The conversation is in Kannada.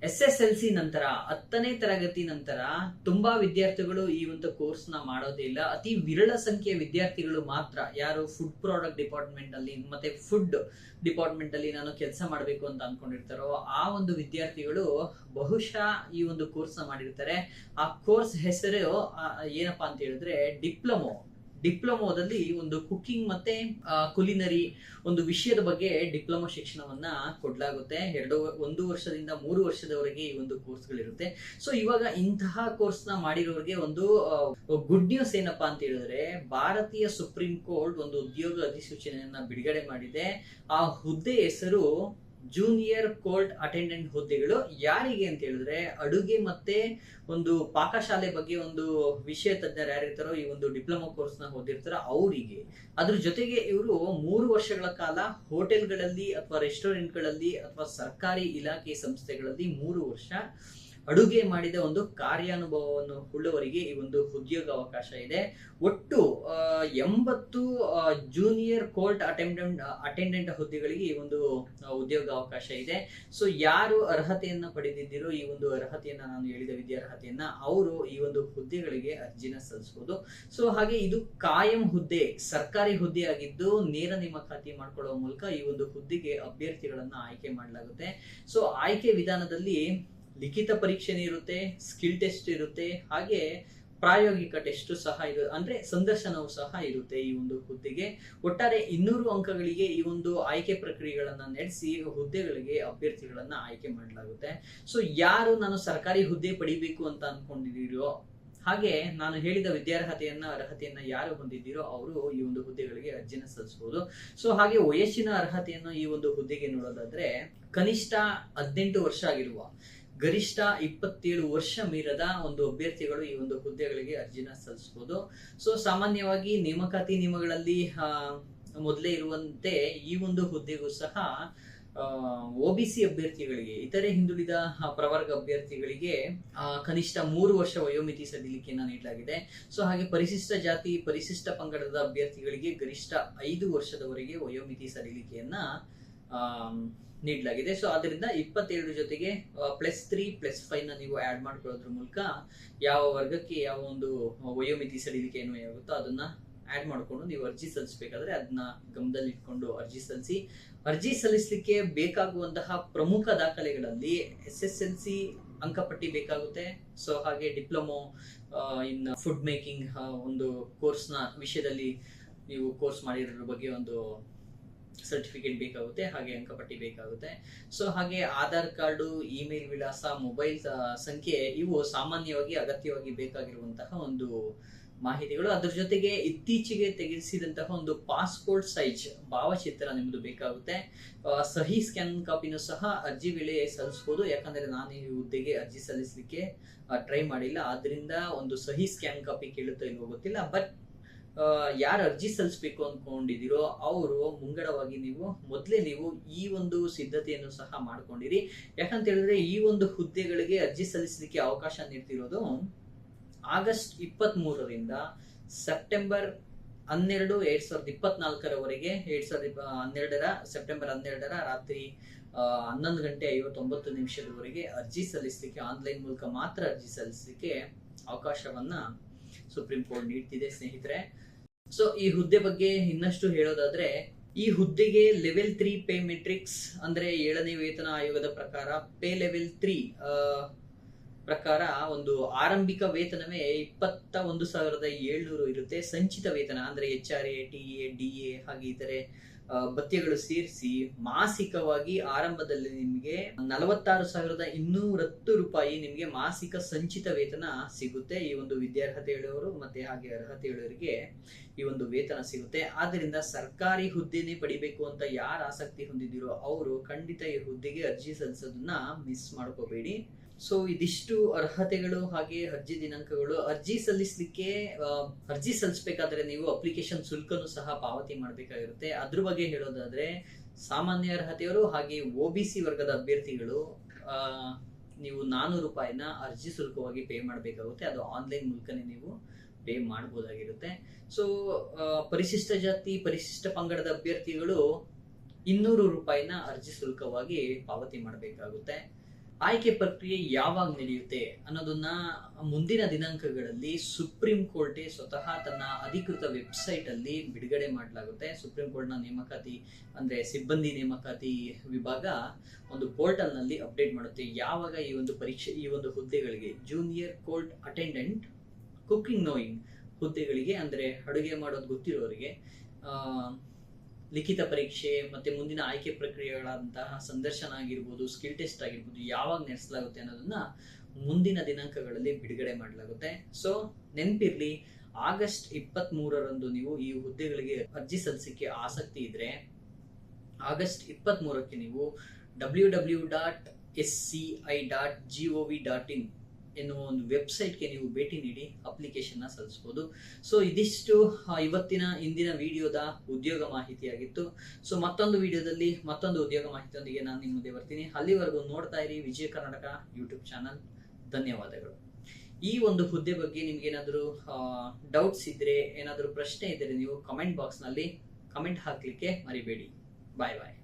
SSLC ನಂತರ 10ನೇ ತರಗತಿ ನಂತರ ತುಂಬಾ ವಿದ್ಯಾರ್ಥಿಗಳು ಈ ಒಂದು ಕೋರ್ಸ್ ನ ಮಾಡೋದೇ ಇಲ್ಲ. ಅತಿ ವಿರಳ ಸಂಖ್ಯೆಯ ವಿದ್ಯಾರ್ಥಿಗಳು ಮಾತ್ರ ಯಾರು ಫುಡ್ ಪ್ರಾಡಕ್ಟ್ ಡಿಪಾರ್ಟ್ಮೆಂಟ್ ಅಲ್ಲಿ ಮತ್ತೆ ಫುಡ್ ಡಿಪಾರ್ಟ್ಮೆಂಟ್ ಅಲ್ಲಿ ನಾನು ಕೆಲಸ ಮಾಡಬೇಕು ಅಂತ ಅನ್ಕೊಂಡಿರ್ತಾರೋ ಆ ಒಂದು ವಿದ್ಯಾರ್ಥಿಗಳು ಬಹುಶಃ ಈ ಒಂದು ಕೋರ್ಸ್ ನ ಮಾಡಿರ್ತಾರೆ. ಆ ಕೋರ್ಸ್ ಹೆಸರು ಏನಪ್ಪಾ ಅಂತ ಹೇಳಿದ್ರೆ ಡಿಪ್ಲೊಮೋದಲ್ಲಿ ಒಂದು ಕುಕಿಂಗ್ ಮತ್ತೆ ಕುಲಿನರಿ ಒಂದು ವಿಷಯದ ಬಗ್ಗೆ ಡಿಪ್ಲೊಮಾ ಶಿಕ್ಷಣವನ್ನ ಕೊಡ್ಲಾಗುತ್ತೆ. 1 ವರ್ಷದಿಂದ 3 ವರ್ಷದವರೆಗೆ ಈ ಒಂದು ಕೋರ್ಸ್ಗಳಿರುತ್ತೆ. ಸೊ ಇವಾಗ ಇಂತಹ ಕೋರ್ಸ್ ನ ಮಾಡಿರೋರಿಗೆ ಒಂದು ಗುಡ್ ನ್ಯೂಸ್ ಏನಪ್ಪಾ ಅಂತ ಹೇಳಿದ್ರೆ, ಭಾರತೀಯ ಸುಪ್ರೀಂ ಕೋರ್ಟ್ ಒಂದು ಉದ್ಯೋಗ ಅಧಿಸೂಚನೆಯನ್ನ ಬಿಡುಗಡೆ ಮಾಡಿದೆ. ಆ ಹುದ್ದೆ ಹೆಸರು ಜೂನಿಯರ್ ಕೋರ್ಟ್ ಅಟೆಂಡೆಂಟ್ ಹುದ್ದೆಗಳು. ಯಾರಿಗೆ ಅಂತ ಹೇಳಿದ್ರೆ, ಅಡುಗೆ ಮತ್ತೆ ಒಂದು ಪಾಕಶಾಲೆ ಬಗ್ಗೆ ಒಂದು ವಿಷಯ ತಜ್ಞರು ಯಾರಿರ್ತಾರೋ, ಈ ಒಂದು ಡಿಪ್ಲೊಮಾ ಕೋರ್ಸ್ ನ ಓದಿರ್ತಾರೋ ಅವರಿಗೆ. ಅದ್ರ ಜೊತೆಗೆ ಇವರು 3 ವರ್ಷಗಳ ಕಾಲ ಹೋಟೆಲ್ಗಳಲ್ಲಿ ಅಥವಾ ರೆಸ್ಟೋರೆಂಟ್ಗಳಲ್ಲಿ ಅಥವಾ ಸರ್ಕಾರಿ ಇಲಾಖೆ ಸಂಸ್ಥೆಗಳಲ್ಲಿ 3 ವರ್ಷ ಅಡುಗೆ ಮಾಡಿದ ಒಂದು ಕಾರ್ಯಾನುಭವವನ್ನು ಉಳ್ಳವರಿಗೆ ಈ ಒಂದು ಉದ್ಯೋಗ ಅವಕಾಶ ಇದೆ. ಒಟ್ಟು 80 ಜೂನಿಯರ್ ಕೋರ್ಟ್ ಅಟೆಂಡೆಂಟ್ ಹುದ್ದೆಗಳಿಗೆ ಈ ಒಂದು ಉದ್ಯೋಗ ಅವಕಾಶ ಇದೆ. ಸೊ ಯಾರು ಅರ್ಹತೆಯನ್ನ ಪಡೆದಿದ್ದೀರೋ, ಈ ಒಂದು ಅರ್ಹತೆಯನ್ನ ನಾನು ಹೇಳಿದ ವಿದ್ಯಾರ್ಹತೆಯನ್ನ, ಅವರು ಈ ಒಂದು ಹುದ್ದೆಗಳಿಗೆ ಅರ್ಜಿನ ಸಲ್ಲಿಸಬಹುದು. ಸೊ ಹಾಗೆ ಇದು ಕಾಯಂ ಹುದ್ದೆ, ಸರ್ಕಾರಿ ಹುದ್ದೆ ಆಗಿದ್ದು ನೇರ ನೇಮಕಾತಿ ಮಾಡ್ಕೊಳ್ಳುವ ಮೂಲಕ ಈ ಒಂದು ಹುದ್ದೆಗೆ ಅಭ್ಯರ್ಥಿಗಳನ್ನ ಆಯ್ಕೆ ಮಾಡಲಾಗುತ್ತೆ. ಸೊ ಆಯ್ಕೆ ವಿಧಾನದಲ್ಲಿ ಲಿಖಿತ ಪರೀಕ್ಷೆನೇ ಇರುತ್ತೆ, ಸ್ಕಿಲ್ ಟೆಸ್ಟ್ ಇರುತ್ತೆ, ಹಾಗೆ ಪ್ರಾಯೋಗಿಕ ಟೆಸ್ಟ್ ಸಹ ಅಂದ್ರೆ ಸಂದರ್ಶನವೂ ಸಹ ಇರುತ್ತೆ. ಈ ಒಂದು ಹುದ್ದೆಗೆ ಒಟ್ಟಾರೆ 200 ಅಂಕಗಳಿಗೆ ಈ ಒಂದು ಆಯ್ಕೆ ಪ್ರಕ್ರಿಯೆಗಳನ್ನ ನಡೆಸಿ ಹುದ್ದೆಗಳಿಗೆ ಅಭ್ಯರ್ಥಿಗಳನ್ನ ಆಯ್ಕೆ ಮಾಡಲಾಗುತ್ತೆ. ಸೊ ಯಾರು ನಾನು ಸರ್ಕಾರಿ ಹುದ್ದೆ ಪಡಿಬೇಕು ಅಂತ ಅನ್ಕೊಂಡಿದ್ದೀರೋ, ಹಾಗೆ ನಾನು ಹೇಳಿದ ಅರ್ಹತೆಯನ್ನ ಯಾರು ಹೊಂದಿದ್ದೀರೋ ಅವರು ಈ ಒಂದು ಹುದ್ದೆಗಳಿಗೆ ಅರ್ಜಿನ ಸಲ್ಲಿಸಬಹುದು. ಸೊ ಹಾಗೆ ವಯಸ್ಸಿನ ಅರ್ಹತೆಯನ್ನು ಈ ಒಂದು ಹುದ್ದೆಗೆ ನೋಡೋದಾದ್ರೆ, ಕನಿಷ್ಠ 18 ವರ್ಷ ಆಗಿರುವ, ಗರಿಷ್ಠ 27 ವರ್ಷ ಮೀರದ ಒಂದು ಅಭ್ಯರ್ಥಿಗಳು ಈ ಒಂದು ಹುದ್ದೆಗಳಿಗೆ ಅರ್ಜಿನ ಸಲ್ಲಿಸಬಹುದು. ಸೊ ಸಾಮಾನ್ಯವಾಗಿ ನೇಮಕಾತಿ ನಿಯಮಗಳಲ್ಲಿ ಮೊದಲೇ ಇರುವಂತೆ ಈ ಒಂದು ಹುದ್ದೆಗೂ ಸಹ OBC ಅಭ್ಯರ್ಥಿಗಳಿಗೆ, ಇತರೆ ಹಿಂದುಳಿದ ಪ್ರವರ್ಗ ಅಭ್ಯರ್ಥಿಗಳಿಗೆ ಕನಿಷ್ಠ 3 ವರ್ಷ ವಯೋಮಿತಿ ಸಡಿಲಿಕೆಯನ್ನ ನೀಡಲಾಗಿದೆ. ಸೊ ಹಾಗೆ ಪರಿಶಿಷ್ಟ ಜಾತಿ ಪರಿಶಿಷ್ಟ ಪಂಗಡದ ಅಭ್ಯರ್ಥಿಗಳಿಗೆ ಗರಿಷ್ಠ 5 ವರ್ಷದವರೆಗೆ ವಯೋಮಿತಿ ಸಡಿಲಿಕೆಯನ್ನ ನೀಡಲಾಗಿದೆ. ಸೊ ಅದರಿಂದ 27 ಜೊತೆಗೆ +3+5 ನ ನೀವು ಆಡ್ ಮಾಡ್ಕೊಳ್ಳೋದ್ರ ಮೂಲಕ ಯಾವ ವರ್ಗಕ್ಕೆ ಯಾವ ಒಂದು ವಯೋಮಿತಿ ಸಡಿಲಿಕೆ ಏನು ಆಗುತ್ತೋ ಅದನ್ನ ಆಡ್ ಮಾಡ್ಕೊಂಡು ನೀವು ಅರ್ಜಿ ಸಲ್ಲಿಸಬೇಕಾದ್ರೆ ಅದನ್ನ ಗಮನದಲ್ಲಿ ಇಟ್ಕೊಂಡು ಅರ್ಜಿ ಸಲ್ಲಿಸಲಿಕ್ಕೆ ಬೇಕಾಗುವಂತಹ ಪ್ರಮುಖ ದಾಖಲೆಗಳಲ್ಲಿ SSLC ಅಂಕಪಟ್ಟಿ ಬೇಕಾಗುತ್ತೆ. ಸೊ ಹಾಗೆ ಡಿಪ್ಲೊಮೊ ಇನ್ ಫುಡ್ ಮೇಕಿಂಗ್ ಒಂದು ಕೋರ್ಸ್ ನ ವಿಷಯದಲ್ಲಿ ನೀವು ಕೋರ್ಸ್ ಮಾಡಿರೋ ಬಗ್ಗೆ ಒಂದು ಸರ್ಟಿಫಿಕೇಟ್ ಬೇಕಾಗುತ್ತೆ, ಹಾಗೆ ಅಂಕಪಟ್ಟಿ ಬೇಕಾಗುತ್ತೆ. ಸೊ ಹಾಗೆ ಆಧಾರ್ ಕಾರ್ಡು, ಇಮೇಲ್ ವಿಳಾಸ, ಮೊಬೈಲ್ ಸಂಖ್ಯೆ, ಇವು ಸಾಮಾನ್ಯವಾಗಿ ಅಗತ್ಯವಾಗಿ ಬೇಕಾಗಿರುವಂತಹ ಒಂದು ಮಾಹಿತಿಗಳು. ಅದ್ರ ಜೊತೆಗೆ ಇತ್ತೀಚೆಗೆ ತೆಗೆಸಿದಂತಹ ಒಂದು ಪಾಸ್ಪೋರ್ಟ್ ಸೈಜ್ ಭಾವಚಿತ್ರ ನಿಮ್ದು ಬೇಕಾಗುತ್ತೆ. ಸಹಿ ಸ್ಕ್ಯಾನ್ ಕಾಪಿನೂ ಸಹ ಅರ್ಜಿ ವೇಳೆ ಸಲ್ಲಿಸಬಹುದು. ಯಾಕಂದ್ರೆ ನಾನು ಈ ಹುದ್ದೆಗೆ ಅರ್ಜಿ ಸಲ್ಲಿಸಲಿಕ್ಕೆ ಟ್ರೈ ಮಾಡಿಲ್ಲ, ಆದ್ರಿಂದ ಒಂದು ಸಹಿ ಸ್ಕ್ಯಾನ್ ಕಾಪಿ ಕೇಳುತ್ತಾ ಇಲ್ವೋ ಗೊತ್ತಿಲ್ಲ. ಬಟ್ ಯಾರು ಅರ್ಜಿ ಸಲ್ಲಿಸಬೇಕು ಅನ್ಕೊಂಡಿದ್ದೀರೋ ಅವರು ಮುಂಗಡವಾಗಿ ಮೊದಲೇ ನೀವು ಈ ಒಂದು ಸಿದ್ಧತೆಯನ್ನು ಸಹ ಮಾಡ್ಕೊಂಡಿರಿ. ಯಾಕಂತ ಹೇಳಿದ್ರೆ ಈ ಒಂದು ಹುದ್ದೆಗಳಿಗೆ ಅರ್ಜಿ ಸಲ್ಲಿಸಲಿಕ್ಕೆ ಅವಕಾಶ ನೀಡ್ತಿರೋದು ಆಗಸ್ಟ್ 23ರಿಂದ ಸೆಪ್ಟೆಂಬರ್ 12, 2024ರವರೆಗೆ. 2012 ಸೆಪ್ಟೆಂಬರ್ 12 ರಾತ್ರಿ 11 ಗಂಟೆ 59 ನಿಮಿಷದವರೆಗೆ ಅರ್ಜಿ ಸಲ್ಲಿಸಲಿಕ್ಕೆ, ಆನ್ಲೈನ್ ಮೂಲಕ ಮಾತ್ರ ಅರ್ಜಿ ಸಲ್ಲಿಸಲಿಕ್ಕೆ ಅವಕಾಶವನ್ನ ಸುಪ್ರೀಂ ಕೋರ್ಟ್ ನೀಡ್ತಿದೆ ಸ್ನೇಹಿತರೆ. ಸೊ ಈ ಹುದ್ದೆ ಬಗ್ಗೆ ಇನ್ನಷ್ಟು ಹೇಳೋದಾದ್ರೆ, ಈ ಹುದ್ದೆಗೆ ಲೆವೆಲ್ 3 ಪೇ ಮೆಟ್ರಿಕ್ಸ್ ಅಂದ್ರೆ 7ನೇ ವೇತನ ಆಯೋಗದ ಪ್ರಕಾರ ಪೇ ಲೆವೆಲ್ 3 ಪ್ರಕಾರ ಒಂದು ಆರಂಭಿಕ ವೇತನವೇ 21,700 ಇರುತ್ತೆ. ಸಂಚಿತ ವೇತನ ಅಂದ್ರೆ HRA, TA, DA ಹಾಗೆ ಇತರೆ ಭತ್ಯೆಗಳು ಸೇರಿಸಿ ಮಾಸಿಕವಾಗಿ ಆರಂಭದಲ್ಲಿ ನಿಮಗೆ 46,210 ರೂಪಾಯಿ ನಿಮಗೆ ಮಾಸಿಕ ಸಂಚಿತ ವೇತನ ಸಿಗುತ್ತೆ. ಈ ಒಂದು ವಿದ್ಯಾರ್ಹತೆ ಹೇಳುವವರು ಮತ್ತೆ ಹಾಗೆ ಅರ್ಹತೆ ಹೇಳುವವರಿಗೆ ಈ ಒಂದು ವೇತನ ಸಿಗುತ್ತೆ. ಆದ್ರಿಂದ ಸರ್ಕಾರಿ ಹುದ್ದೆನೇ ಪಡಿಬೇಕು ಅಂತ ಯಾರು ಆಸಕ್ತಿ ಹೊಂದಿದ್ದೀರೋ ಅವರು ಖಂಡಿತ ಈ ಹುದ್ದೆಗೆ ಅರ್ಜಿ ಸಲ್ಲಿಸೋದನ್ನ ಮಿಸ್ ಮಾಡ್ಕೋಬೇಡಿ. ಸೊ ಇದಿಷ್ಟು ಅರ್ಹತೆಗಳು ಹಾಗೆ ಅರ್ಜಿ ದಿನಾಂಕಗಳು. ಅರ್ಜಿ ಸಲ್ಲಿಸಬೇಕಾದ್ರೆ ನೀವು ಅಪ್ಲಿಕೇಶನ್ ಶುಲ್ಕನು ಸಹ ಪಾವತಿ ಮಾಡಬೇಕಾಗಿರುತ್ತೆ. ಅದ್ರ ಬಗ್ಗೆ ಹೇಳೋದಾದ್ರೆ, ಸಾಮಾನ್ಯ ಅರ್ಹತೆಯವರು ಹಾಗೆ OBC ವರ್ಗದ ಅಭ್ಯರ್ಥಿಗಳು ನೀವು 400 ರೂಪಾಯಿನ ಅರ್ಜಿ ಶುಲ್ಕವಾಗಿ ಪೇ ಮಾಡಬೇಕಾಗುತ್ತೆ. ಅದು ಆನ್ಲೈನ್ ಮೂಲಕನೇ ನೀವು ಪೇ ಮಾಡಬಹುದಾಗಿರುತ್ತೆ. ಸೊ ಪರಿಶಿಷ್ಟ ಜಾತಿ ಪರಿಶಿಷ್ಟ ಪಂಗಡದ ಅಭ್ಯರ್ಥಿಗಳು 200 ರೂಪಾಯಿನ ಅರ್ಜಿ ಶುಲ್ಕವಾಗಿ ಪಾವತಿ ಮಾಡಬೇಕಾಗುತ್ತೆ. ಆಯ್ಕೆ ಪ್ರಕ್ರಿಯೆ ಯಾವಾಗ ನಡೆಯುತ್ತೆ ಅನ್ನೋದನ್ನ ಮುಂದಿನ ದಿನಾಂಕಗಳಲ್ಲಿ ಸುಪ್ರೀಂ ಕೋರ್ಟೇ ಸ್ವತಃ ತನ್ನ ಅಧಿಕೃತ ವೆಬ್ಸೈಟ್ ಅಲ್ಲಿ ಬಿಡುಗಡೆ ಮಾಡಲಾಗುತ್ತೆ. ಸುಪ್ರೀಂ ಕೋರ್ಟ್ ನ ನೇಮಕಾತಿ ಅಂದ್ರೆ ಸಿಬ್ಬಂದಿ ನೇಮಕಾತಿ ವಿಭಾಗ ಒಂದು ಪೋರ್ಟಲ್ ನಲ್ಲಿ ಅಪ್ಡೇಟ್ ಮಾಡುತ್ತೆ ಯಾವಾಗ ಈ ಒಂದು ಪರೀಕ್ಷೆ, ಈ ಒಂದು ಹುದ್ದೆಗಳಿಗೆ junior court attendant cooking knowing ಹುದ್ದೆಗಳಿಗೆ, ಅಂದ್ರೆ ಅಡುಗೆ ಮಾಡೋದು ಗೊತ್ತಿರೋರಿಗೆ ಲಿಖಿತ ಪರೀಕ್ಷೆ ಮತ್ತೆ ಮುಂದಿನ ಆಯ್ಕೆ ಪ್ರಕ್ರಿಯೆಗಳಂತಹ ಸಂದರ್ಶನ ಆಗಿರ್ಬೋದು, ಸ್ಕಿಲ್ ಟೆಸ್ಟ್ ಆಗಿರ್ಬೋದು, ಯಾವಾಗ ನಡೆಸಲಾಗುತ್ತೆ ಅನ್ನೋದನ್ನ ಮುಂದಿನ ದಿನಾಂಕಗಳಲ್ಲಿ ಬಿಡುಗಡೆ ಮಾಡಲಾಗುತ್ತೆ. ಸೊ ನೆನಪಿರ್ಲಿ, ಆಗಸ್ಟ್ 23ರಂದು ನೀವು ಈ ಹುದ್ದೆಗಳಿಗೆ ಅರ್ಜಿ ಸಲ್ಲಿಸಲಿಕ್ಕೆ ಆಸಕ್ತಿ ಇದ್ರೆ ಆಗಸ್ಟ್ 23ಕ್ಕೆ ನೀವು www.sci.gov.in ಎನ್ನುವ ಒಂದು ವೆಬ್ಸೈಟ್ಗೆ ನೀವು ಭೇಟಿ ನೀಡಿ ಅಪ್ಲಿಕೇಶನ್ ಸಲ್ಲಿಸಬಹುದು. ಸೊ ಇದಿಷ್ಟು ಇಂದಿನ ವಿಡಿಯೋದ ಉದ್ಯೋಗ ಮಾಹಿತಿಯಾಗಿತ್ತು. ಸೊ ಮತ್ತೊಂದು ವಿಡಿಯೋದಲ್ಲಿ ಮತ್ತೊಂದು ಉದ್ಯೋಗ ಮಾಹಿತಿಯೊಂದಿಗೆ ನಾನು ನಿಮ್ಮ ಮುಂದೆ ಬರ್ತೀನಿ. ಅಲ್ಲಿವರೆಗೂ ನೋಡ್ತಾ ಇರಿ ವಿಜಯ ಕರ್ನಾಟಕ ಯೂಟ್ಯೂಬ್ ಚಾನಲ್. ಧನ್ಯವಾದಗಳು. ಈ ಒಂದು ಹುದ್ದೆ ಬಗ್ಗೆ ನಿಮ್ಗೆ ಏನಾದರೂ ಡೌಟ್ಸ್ ಇದ್ರೆ, ಏನಾದರೂ ಪ್ರಶ್ನೆ ಇದ್ದರೆ ನೀವು ಕಮೆಂಟ್ ಬಾಕ್ಸ್ ನಲ್ಲಿ ಕಮೆಂಟ್ ಹಾಕ್ಲಿಕ್ಕೆ ಮರಿಬೇಡಿ. ಬಾಯ್ ಬಾಯ್.